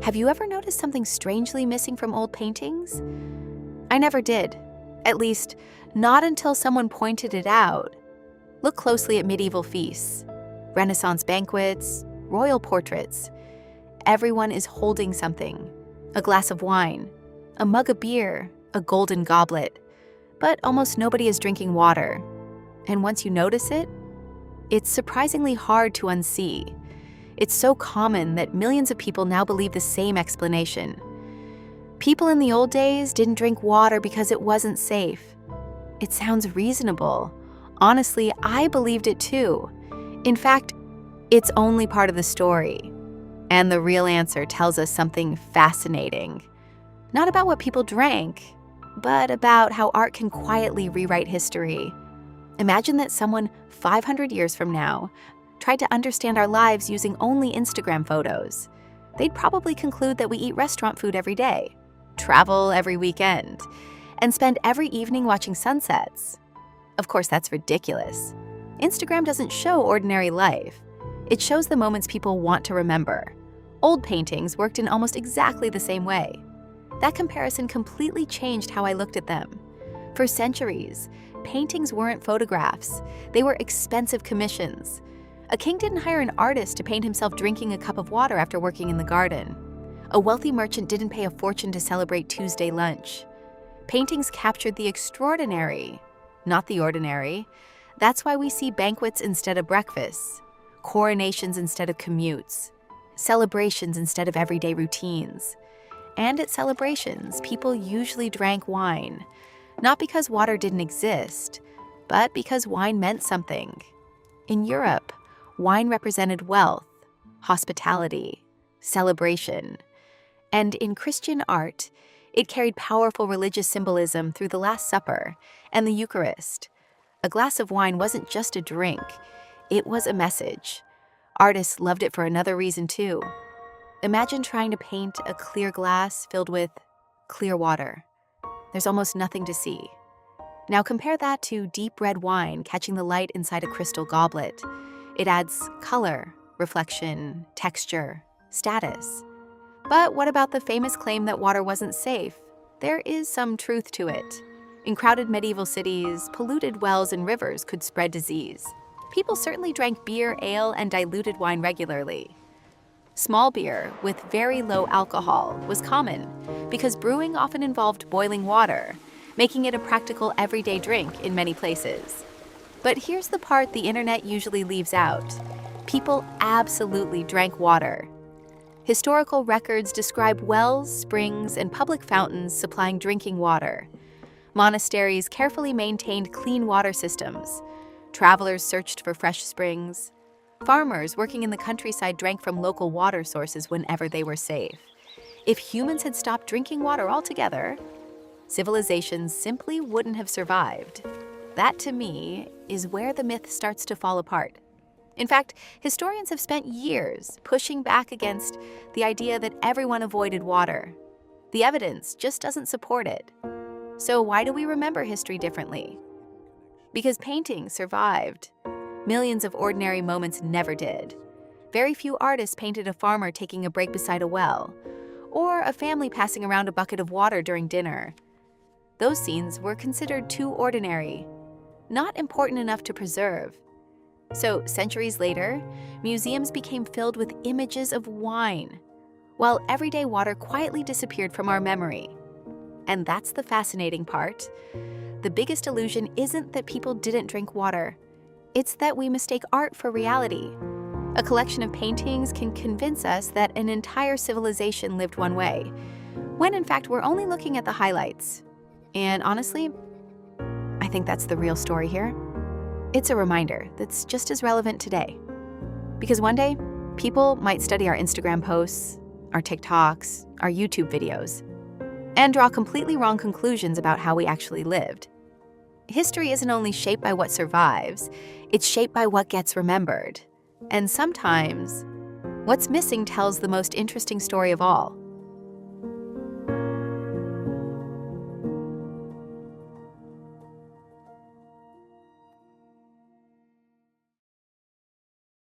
Have you ever noticed something strangely missing from old paintings? I never did. At least, not until someone pointed it out. Look closely at medieval feasts, Renaissance banquets, royal portraits. Everyone is holding something. A glass of wine, a mug of beer, a golden goblet. But almost nobody is drinking water. And once you notice it, it's surprisingly hard to unsee. It's so common that millions of people now believe the same explanation. People in the old days didn't drink water because it wasn't safe. It sounds reasonable. Honestly, I believed it too. In fact, it's only part of the story. And the real answer tells us something fascinating. Not about what people drank, but about how art can quietly rewrite history. Imagine that someone 500 years from now tried to understand our lives using only Instagram photos. They'd probably conclude that we eat restaurant food every day, travel every weekend, and spend every evening watching sunsets. Of course, that's ridiculous. Instagram doesn't show ordinary life. It shows the moments people want to remember. Old paintings worked in almost exactly the same way. That comparison completely changed how I looked at them. For centuries, paintings weren't photographs. They were expensive commissions. A king didn't hire an artist to paint himself drinking a cup of water after working in the garden. A wealthy merchant didn't pay a fortune to celebrate Tuesday lunch. Paintings captured the extraordinary, not the ordinary. That's why we see banquets instead of breakfasts, coronations instead of commutes, celebrations instead of everyday routines. And at celebrations, people usually drank wine, not because water didn't exist, but because wine meant something. In Europe, wine represented wealth, hospitality, celebration. And in Christian art, it carried powerful religious symbolism through the Last Supper and the Eucharist. A glass of wine wasn't just a drink, it was a message. Artists loved it for another reason too. Imagine trying to paint a clear glass filled with clear water. There's almost nothing to see. Now compare that to deep red wine catching the light inside a crystal goblet. It adds color, reflection, texture, status. But what about the famous claim that water wasn't safe? There is some truth to it. In crowded medieval cities, polluted wells and rivers could spread disease. People certainly drank beer, ale, and diluted wine regularly. Small beer, with very low alcohol, was common because brewing often involved boiling water, making it a practical everyday drink in many places. But here's the part the internet usually leaves out. People absolutely drank water. Historical records describe wells, springs, and public fountains supplying drinking water. Monasteries carefully maintained clean water systems. Travelers searched for fresh springs. Farmers working in the countryside drank from local water sources whenever they were safe. If humans had stopped drinking water altogether, civilizations simply wouldn't have survived. That, to me, is where the myth starts to fall apart. In fact, historians have spent years pushing back against the idea that everyone avoided water. The evidence just doesn't support it. So why do we remember history differently? Because paintings survived. Millions of ordinary moments never did. Very few artists painted a farmer taking a break beside a well, or a family passing around a bucket of water during dinner. Those scenes were considered too ordinary, not important enough to preserve. So, centuries later, museums became filled with images of wine, while everyday water quietly disappeared from our memory. And that's the fascinating part. The biggest illusion isn't that people didn't drink water. It's that we mistake art for reality. A collection of paintings can convince us that an entire civilization lived one way, when in fact we're only looking at the highlights. And honestly, I think that's the real story here. It's a reminder that's just as relevant today. Because one day, people might study our Instagram posts, our TikToks, our YouTube videos, and draw completely wrong conclusions about how we actually lived. History isn't only shaped by what survives, it's shaped by what gets remembered. And sometimes, what's missing tells the most interesting story of all.